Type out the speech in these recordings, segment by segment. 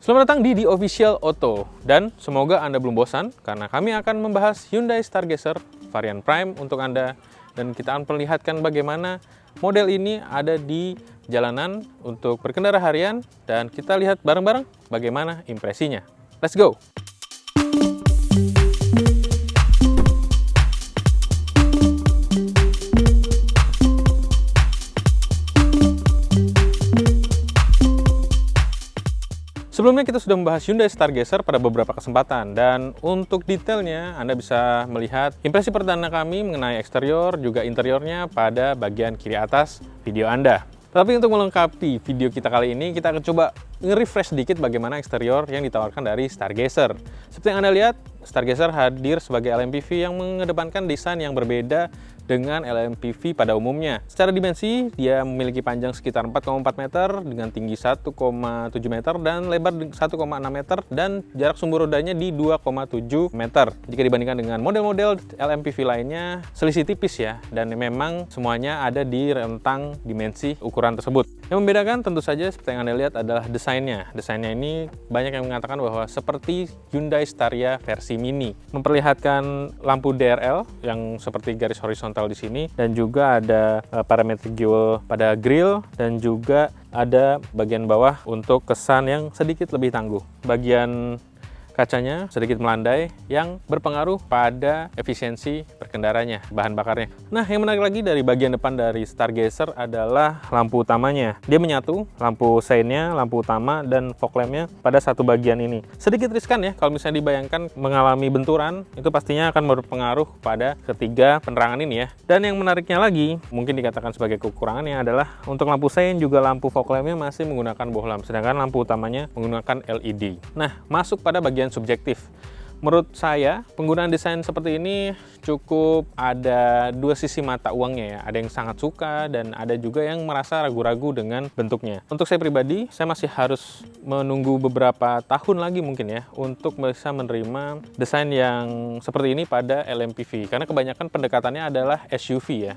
Selamat datang di The Official Auto, dan semoga Anda belum bosan karena kami akan membahas Hyundai Stargazer varian Prime untuk Anda, dan kita akan perlihatkan bagaimana model ini ada di jalanan untuk berkendara harian, dan kita lihat bareng-bareng bagaimana impresinya. Let's go! Sebelumnya kita sudah membahas Hyundai Stargazer pada beberapa kesempatan, dan untuk detailnya Anda bisa melihat impresi perdana kami mengenai eksterior juga interiornya pada bagian kiri atas video Anda. Tapi untuk melengkapi video kita kali ini, kita akan coba nge-refresh sedikit bagaimana eksterior yang ditawarkan dari Stargazer. Seperti yang Anda lihat, Stargazer hadir sebagai LMPV yang mengedepankan desain yang berbeda dengan LMPV pada umumnya. Secara dimensi, dia memiliki panjang sekitar 4,4 meter dengan tinggi 1,7 meter dan lebar 1,6 meter, dan jarak sumbu rodanya di 2,7 meter. Jika dibandingkan dengan model-model LMPV lainnya, selisih tipis ya, dan memang semuanya ada di rentang dimensi ukuran tersebut. Yang membedakan tentu saja seperti yang Anda lihat adalah desainnya. Desainnya ini banyak yang mengatakan bahwa seperti Hyundai Staria versi mini. Memperlihatkan lampu DRL yang seperti garis horizontal di sini, dan juga ada parametric jewel pada grill, dan juga ada bagian bawah untuk kesan yang sedikit lebih tangguh. Bagian kacanya sedikit melandai yang berpengaruh pada efisiensi berkendaranya, bahan bakarnya. Nah, yang menarik lagi dari bagian depan dari Stargazer adalah lampu utamanya. Dia menyatu lampu seinnya, lampu utama, dan fog lampnya pada satu bagian ini. Sedikit riskan ya kalau misalnya dibayangkan mengalami benturan, itu pastinya akan berpengaruh pada ketiga penerangan ini ya. Dan yang menariknya lagi, mungkin dikatakan sebagai kekurangannya adalah untuk lampu sein juga lampu fog lampnya masih menggunakan bohlam, sedangkan lampu utamanya menggunakan LED. Nah, masuk pada bagian subjektif. Menurut saya, penggunaan desain seperti ini cukup ada dua sisi mata uangnya ya. Ada yang sangat suka dan ada juga yang merasa ragu-ragu dengan bentuknya. Untuk saya pribadi, saya masih harus menunggu beberapa tahun lagi mungkin ya untuk bisa menerima desain yang seperti ini pada LMPV. Karena kebanyakan pendekatannya adalah SUV ya,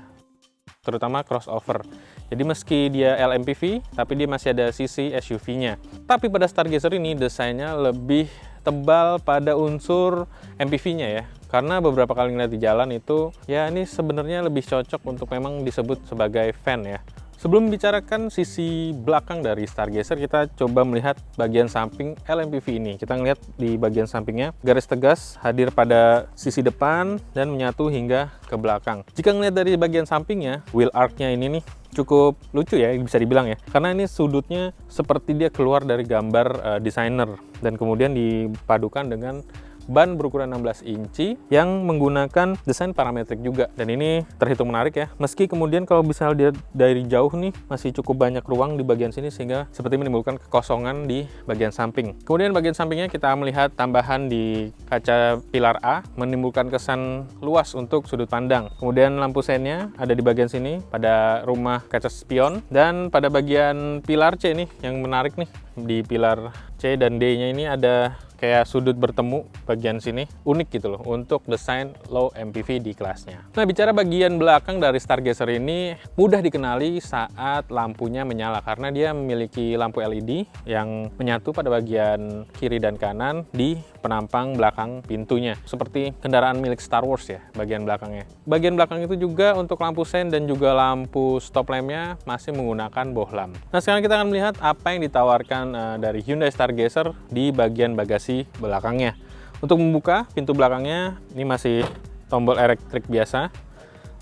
terutama crossover. Jadi meski dia LMPV, tapi dia masih ada sisi SUV-nya. Tapi pada Stargazer ini desainnya lebih tebal pada unsur MPV-nya ya. Karena beberapa kali ngeliat di jalan itu, ya ini sebenarnya lebih cocok untuk memang disebut sebagai van ya. Sebelum membicarakan sisi belakang dari Stargazer, kita coba melihat bagian samping LMPV ini. Kita ngelihat di bagian sampingnya, garis tegas hadir pada sisi depan dan menyatu hingga ke belakang. Jika ngelihat dari bagian sampingnya, wheel arc-nya ini nih cukup lucu ya, bisa dibilang ya. Karena ini sudutnya seperti dia keluar dari gambar desainer, dan kemudian dipadukan dengan ban berukuran 16 inci yang menggunakan desain parametrik juga. Dan ini terhitung menarik ya, meski kemudian kalau bisa lihat dari jauh nih masih cukup banyak ruang di bagian sini, sehingga seperti menimbulkan kekosongan di bagian samping. Kemudian bagian sampingnya kita melihat tambahan di kaca pilar A, menimbulkan kesan luas untuk sudut pandang. Kemudian lampu seinnya ada di bagian sini pada rumah kaca spion, dan pada bagian pilar C nih yang menarik nih, di pilar C dan D-nya ini ada kayak sudut bertemu bagian sini, unik gitu loh untuk desain low MPV di kelasnya. Nah, bicara bagian belakang dari Stargazer ini mudah dikenali saat lampunya menyala, karena dia memiliki lampu LED yang menyatu pada bagian kiri dan kanan di penampang belakang pintunya, seperti kendaraan milik Star Wars ya bagian belakangnya. Bagian belakang itu juga untuk lampu sein dan juga lampu stop lampnya masih menggunakan bohlam. Nah, sekarang kita akan melihat apa yang ditawarkan dari Hyundai Stargazer di bagian bagasi belakangnya. Untuk membuka pintu belakangnya, ini masih tombol elektrik biasa.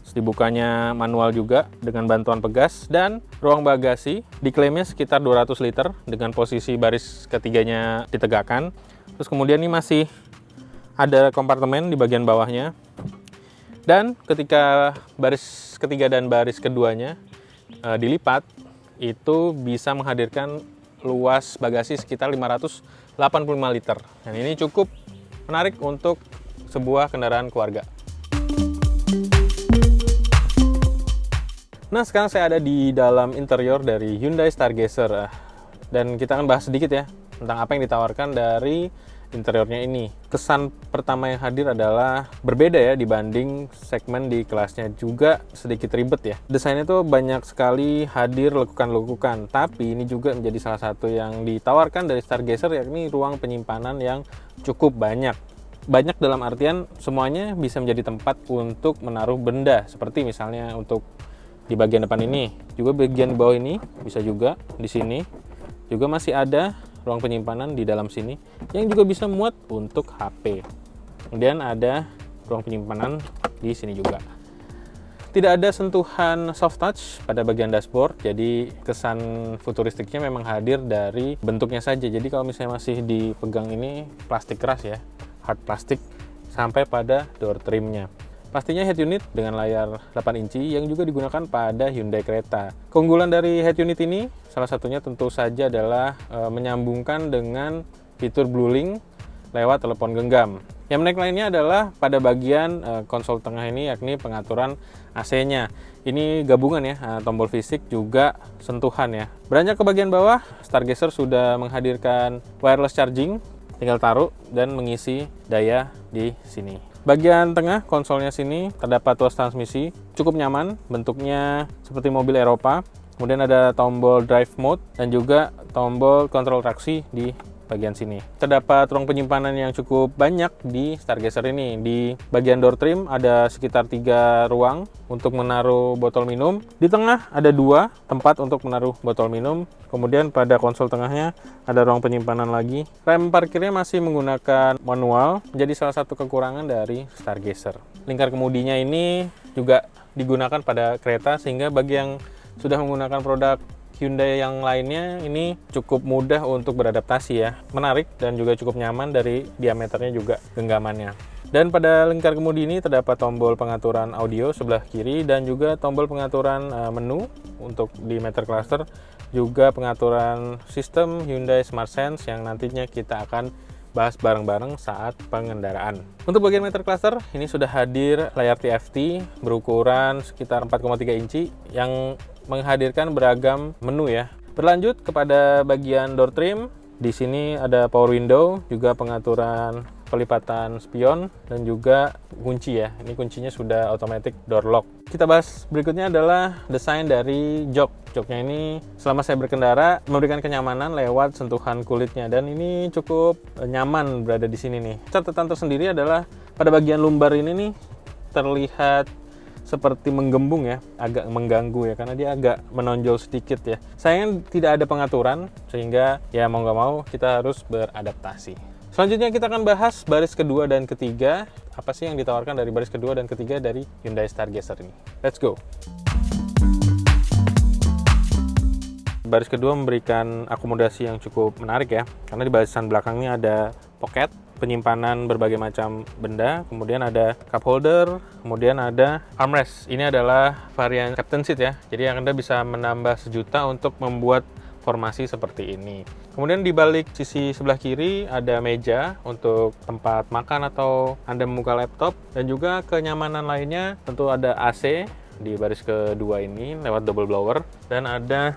Terus dibukanya manual juga dengan bantuan pegas, dan ruang bagasi diklaimnya sekitar 200 liter dengan posisi baris ketiganya ditegakkan. Terus kemudian ini masih ada kompartemen di bagian bawahnya, dan ketika baris ketiga dan baris keduanya dilipat, itu bisa menghadirkan luas bagasi sekitar 585 liter. Dan ini cukup menarik untuk sebuah kendaraan keluarga. Nah, sekarang saya ada di dalam interior dari Hyundai Stargazer, dan kita akan bahas sedikit ya tentang apa yang ditawarkan dari interiornya ini. Kesan pertama yang hadir adalah berbeda ya dibanding segmen di kelasnya, juga sedikit ribet ya. Desainnya tuh banyak sekali hadir lekukan-lekukan, tapi ini juga menjadi salah satu yang ditawarkan dari Stargazer, yakni ruang penyimpanan yang cukup banyak. Banyak dalam artian semuanya bisa menjadi tempat untuk menaruh benda, seperti misalnya untuk di bagian depan ini, juga bagian bawah ini bisa juga di sini. Juga masih ada ruang penyimpanan di dalam sini yang juga bisa muat untuk HP. Kemudian ada ruang penyimpanan di sini juga. Tidak ada sentuhan soft touch pada bagian dashboard, jadi kesan futuristiknya memang hadir dari bentuknya saja. Jadi kalau misalnya masih dipegang ini plastik keras ya, hard plastik, sampai pada door trimnya. Pastinya head unit dengan layar 8 inci yang juga digunakan pada Hyundai Creta. Keunggulan dari head unit ini salah satunya tentu saja adalah menyambungkan dengan fitur Blue Link lewat telepon genggam. Yang menarik lainnya adalah pada bagian konsol tengah ini, yakni pengaturan AC-nya. Ini gabungan ya, tombol fisik juga sentuhan ya. Beranjak ke bagian bawah, Stargazer sudah menghadirkan wireless charging. Tinggal taruh dan mengisi daya di sini. Bagian tengah konsolnya sini terdapat tuas transmisi, cukup nyaman, bentuknya seperti mobil Eropa. Kemudian ada tombol drive mode dan juga tombol kontrol traksi di bagian sini. Terdapat ruang penyimpanan yang cukup banyak di Stargazer ini. Di bagian door trim ada sekitar 3 ruang untuk menaruh botol minum. Di tengah ada 2 tempat untuk menaruh botol minum. Kemudian pada konsol tengahnya ada ruang penyimpanan lagi. Rem parkirnya masih menggunakan manual, menjadi salah satu kekurangan dari Stargazer. Lingkar kemudinya ini juga digunakan pada kereta, sehingga bagi yang sudah menggunakan produk Hyundai yang lainnya ini cukup mudah untuk beradaptasi ya. Menarik dan juga cukup nyaman dari diameternya juga genggamannya. Dan pada lingkar kemudi ini terdapat tombol pengaturan audio sebelah kiri dan juga tombol pengaturan menu untuk di meter cluster, juga pengaturan sistem Hyundai Smart Sense yang nantinya kita akan bahas bareng-bareng saat pengendaraan. Untuk bagian meter cluster ini sudah hadir layar TFT berukuran sekitar 4,3 inci yang menghadirkan beragam menu ya. Berlanjut kepada bagian door trim, di sini ada power window, juga pengaturan pelipatan spion dan juga kunci ya. Ini kuncinya sudah automatic door lock. Kita bahas berikutnya adalah desain dari jok. Joknya ini selama saya berkendara memberikan kenyamanan lewat sentuhan kulitnya, dan ini cukup nyaman berada di sini nih. Catatan tersendiri adalah pada bagian lumbar ini nih terlihat seperti menggembung ya, agak mengganggu ya, karena dia agak menonjol sedikit ya. Sayangnya tidak ada pengaturan, sehingga ya mau nggak mau kita harus beradaptasi. Selanjutnya kita akan bahas baris kedua dan ketiga. Apa sih yang ditawarkan dari baris kedua dan ketiga dari Hyundai Stargazer ini? Let's go! Baris kedua memberikan akomodasi yang cukup menarik ya, karena di barisan belakangnya ada pocket, penyimpanan berbagai macam benda, kemudian ada cup holder, kemudian ada armrest. Ini adalah varian captain seat ya, jadi Anda bisa menambah sejuta untuk membuat formasi seperti ini. Kemudian di balik sisi sebelah kiri ada meja untuk tempat makan atau Anda membuka laptop, dan juga kenyamanan lainnya tentu ada AC di baris kedua ini lewat double blower, dan ada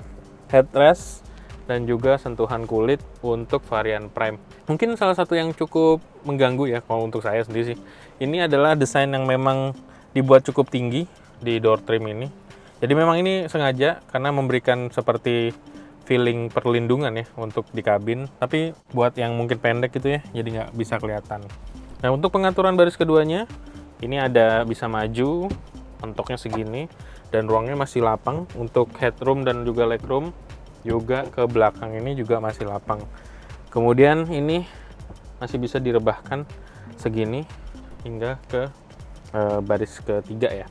headrest dan juga sentuhan kulit untuk varian Prime. Mungkin salah satu yang cukup mengganggu ya kalau untuk saya sendiri sih, ini adalah desain yang memang dibuat cukup tinggi di door trim ini. Jadi memang ini sengaja karena memberikan seperti feeling perlindungan ya untuk di kabin, tapi buat yang mungkin pendek gitu ya, jadi nggak bisa kelihatan. Nah, untuk pengaturan baris keduanya ini ada bisa maju, mentoknya segini, dan ruangnya masih lapang. Untuk headroom dan juga legroom juga ke belakang ini juga masih lapang. Kemudian ini masih bisa direbahkan segini hingga ke baris ketiga ya.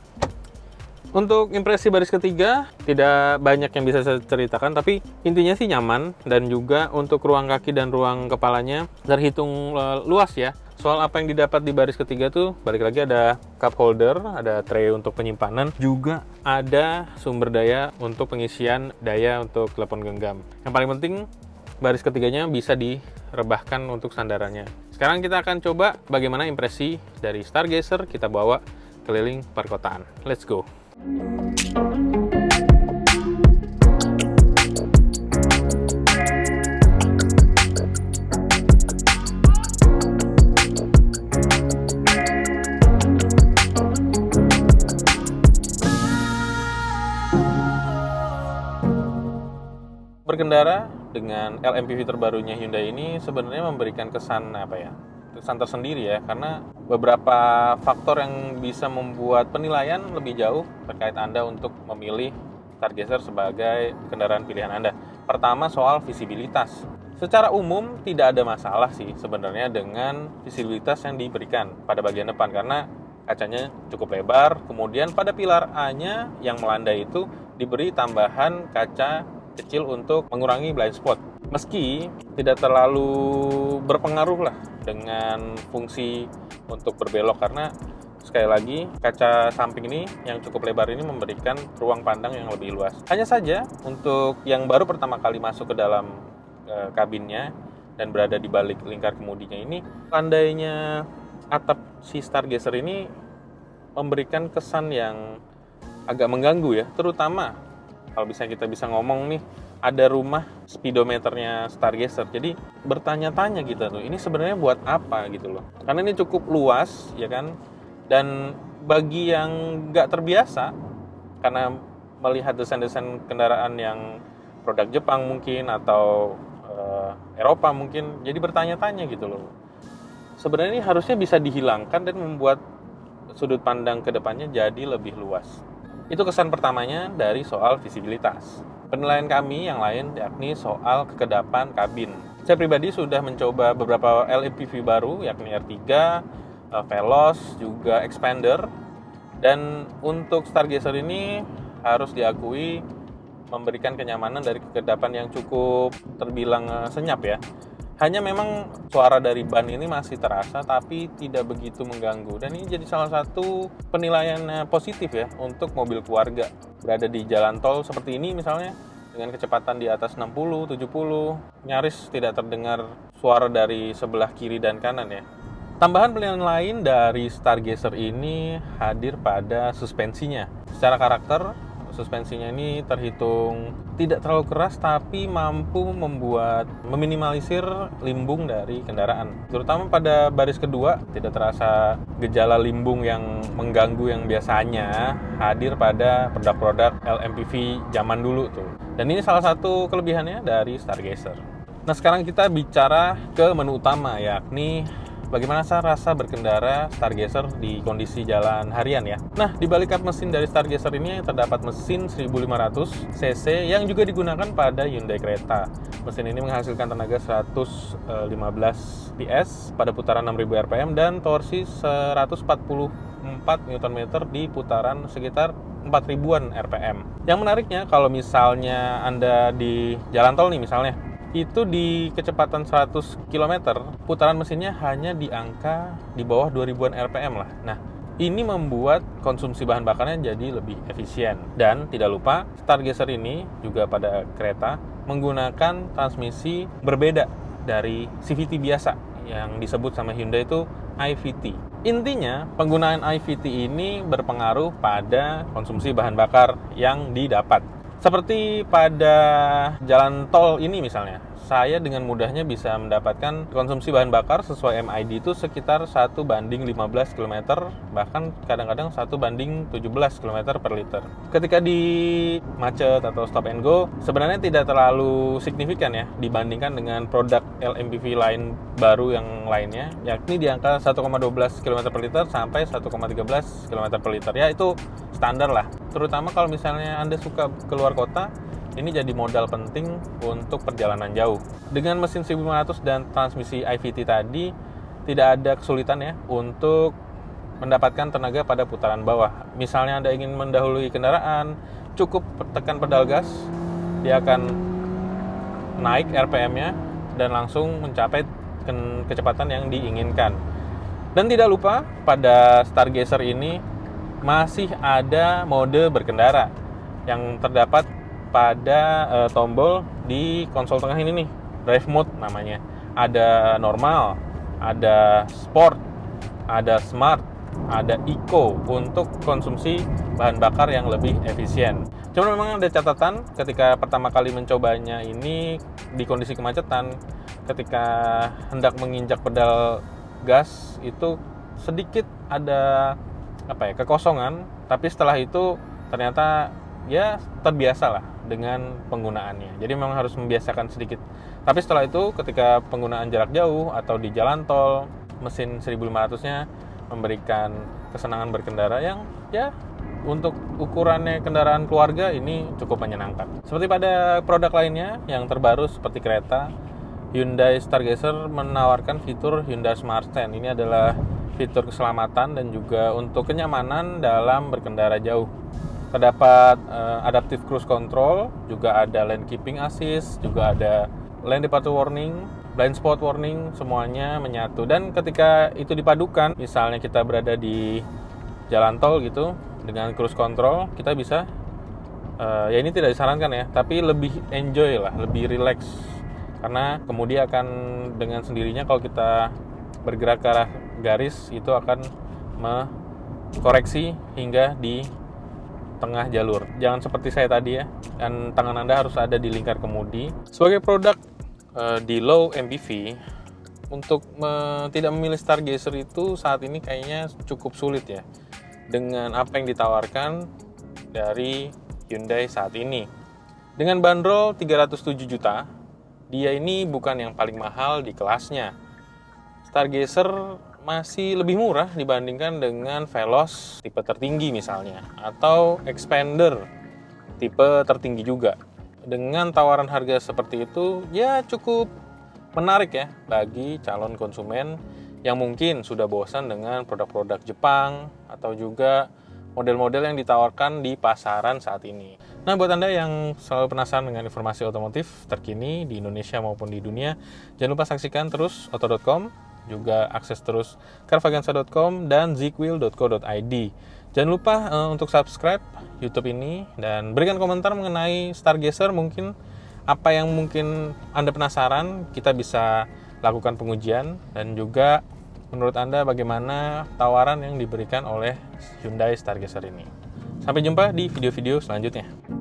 Untuk impresi baris ketiga tidak banyak yang bisa saya ceritakan, tapi intinya sih nyaman, dan juga untuk ruang kaki dan ruang kepalanya terhitung luas ya. Soal apa yang didapat di baris ketiga tuh, balik lagi ada cup holder, ada tray untuk penyimpanan, juga ada sumber daya untuk pengisian daya untuk telepon genggam. Yang paling penting, baris ketiganya bisa direbahkan untuk sandarannya. Sekarang kita akan coba bagaimana impresi dari Stargazer kita bawa keliling perkotaan. Let's go! Berkendara dengan LMPV terbarunya Hyundai ini sebenarnya memberikan kesan kesan tersendiri ya, karena beberapa faktor yang bisa membuat penilaian lebih jauh terkait Anda untuk memilih Stargazer sebagai kendaraan pilihan Anda. Pertama, soal visibilitas. Secara umum tidak ada masalah sih sebenarnya dengan visibilitas yang diberikan pada bagian depan, karena kacanya cukup lebar. Kemudian pada pilar A-nya yang melandai itu diberi tambahan kaca kecil untuk mengurangi blind spot. Meski tidak terlalu berpengaruh lah dengan fungsi untuk berbelok, karena sekali lagi kaca samping ini yang cukup lebar ini memberikan ruang pandang yang lebih luas. Hanya saja untuk yang baru pertama kali masuk ke dalam kabinnya dan berada di balik lingkar kemudinya ini, landainya atap si Stargazer ini memberikan kesan yang agak mengganggu ya, terutama kalau kita bisa ngomong nih, ada rumah speedometernya Stargazer. Jadi bertanya-tanya kita tuh, ini sebenarnya buat apa gitu loh. Karena ini cukup luas ya kan. Dan bagi yang nggak terbiasa karena melihat desain-desain kendaraan yang produk Jepang mungkin atau Eropa mungkin, jadi bertanya-tanya gitu loh. Sebenarnya ini harusnya bisa dihilangkan dan membuat sudut pandang ke depannya jadi lebih luas. Itu kesan pertamanya dari soal visibilitas. Penilaian kami yang lain yakni soal kekedapan kabin. Saya pribadi sudah mencoba beberapa LMPV baru yakni R3, Veloz, juga Expander. Dan untuk Stargazer ini harus diakui memberikan kenyamanan dari kekedapan yang cukup terbilang senyap ya. Hanya memang suara dari ban ini masih terasa tapi tidak begitu mengganggu. Dan ini jadi salah satu penilaian positif ya untuk mobil keluarga. Berada di jalan tol seperti ini misalnya, dengan kecepatan di atas 60, 70, nyaris tidak terdengar suara dari sebelah kiri dan kanan ya. Tambahan pilihan lain dari Stargazer ini hadir pada suspensinya. Secara karakter, suspensinya ini terhitung tidak terlalu keras tapi mampu meminimalisir limbung dari kendaraan. Terutama pada baris kedua, tidak terasa gejala limbung yang mengganggu yang biasanya hadir pada produk-produk LMPV zaman dulu tuh. Dan ini salah satu kelebihannya dari Stargazer. Nah, sekarang kita bicara ke menu utama, yakni bagaimana rasa berkendara Stargazer di kondisi jalan harian ya. Nah, di balik kap mesin dari Stargazer ini terdapat mesin 1500 cc yang juga digunakan pada Hyundai Creta. Mesin ini menghasilkan tenaga 115 PS pada putaran 6000 rpm dan torsi 144 Nm di putaran sekitar 4000-an rpm. Yang menariknya kalau misalnya Anda di jalan tol nih misalnya, itu di kecepatan 100 km, putaran mesinnya hanya di angka di bawah 2000-an rpm lah. Nah, ini membuat konsumsi bahan bakarnya jadi lebih efisien. Dan tidak lupa, Stargazer ini juga pada kereta menggunakan transmisi berbeda dari CVT biasa yang disebut sama Hyundai itu IVT. Intinya, penggunaan IVT ini berpengaruh pada konsumsi bahan bakar yang didapat. Seperti pada jalan tol ini misalnya, saya dengan mudahnya bisa mendapatkan konsumsi bahan bakar sesuai MID itu sekitar 1:15 km, bahkan kadang-kadang 1:17 km per liter. Ketika di macet atau stop and go, sebenarnya tidak terlalu signifikan ya dibandingkan dengan produk LMPV lain baru yang lainnya, yakni di angka 1,12 km per liter sampai 1,13 km per liter. Ya, itu standar lah. Terutama kalau misalnya Anda suka keluar kota, ini jadi modal penting untuk perjalanan jauh. Dengan mesin 1500 dan transmisi IVT tadi, tidak ada kesulitan ya untuk mendapatkan tenaga pada putaran bawah. Misalnya Anda ingin mendahului kendaraan, cukup tekan pedal gas, dia akan naik RPM-nya dan langsung mencapai kecepatan yang diinginkan. Dan tidak lupa, pada Stargazer ini masih ada mode berkendara yang terdapat pada tombol di konsol tengah ini nih, drive mode namanya. Ada normal, ada sport, ada smart, ada eco untuk konsumsi bahan bakar yang lebih efisien. Cuma memang ada catatan ketika pertama kali mencobanya ini di kondisi kemacetan, ketika hendak menginjak pedal gas itu sedikit ada kekosongan, tapi setelah itu ternyata ya terbiasa lah dengan penggunaannya. Jadi memang harus membiasakan sedikit. Tapi setelah itu ketika penggunaan jarak jauh atau di jalan tol, mesin 1500-nya memberikan kesenangan berkendara yang ya untuk ukurannya kendaraan keluarga ini cukup menyenangkan. Seperti pada produk lainnya yang terbaru seperti kereta, Hyundai Stargazer menawarkan fitur Hyundai Smart Stand. Ini adalah fitur keselamatan dan juga untuk kenyamanan dalam berkendara jauh. Terdapat adaptive cruise control, juga ada lane keeping assist, juga ada lane departure warning, blind spot warning, semuanya menyatu. Dan ketika itu dipadukan, misalnya kita berada di jalan tol gitu, dengan cruise control, kita bisa, ya ini tidak disarankan ya, tapi lebih enjoy lah, lebih relax. Karena kemudian akan dengan sendirinya kalau kita bergerak ke arah garis, itu akan mengkoreksi hingga di tengah jalur. Jangan seperti saya tadi ya, dan tangan Anda harus ada di lingkar kemudi. Sebagai produk di low MPV, untuk tidak memilih Stargazer itu saat ini kayaknya cukup sulit ya, dengan apa yang ditawarkan dari Hyundai saat ini. Dengan bandrol 307 juta, dia ini bukan yang paling mahal di kelasnya. Stargazer masih lebih murah dibandingkan dengan Veloz tipe tertinggi misalnya, atau Expander tipe tertinggi juga. Dengan tawaran harga seperti itu, ya cukup menarik ya bagi calon konsumen yang mungkin sudah bosan dengan produk-produk Jepang atau juga model-model yang ditawarkan di pasaran saat ini. Nah, buat Anda yang selalu penasaran dengan informasi otomotif terkini di Indonesia maupun di dunia, jangan lupa saksikan terus oto.com, juga akses terus carvaganza.com dan zeekwheel.co.id. Jangan lupa untuk subscribe YouTube ini dan berikan komentar mengenai Stargazer, mungkin apa yang mungkin Anda penasaran, kita bisa lakukan pengujian, dan juga menurut Anda bagaimana tawaran yang diberikan oleh Hyundai Stargazer ini. Sampai jumpa di video-video selanjutnya.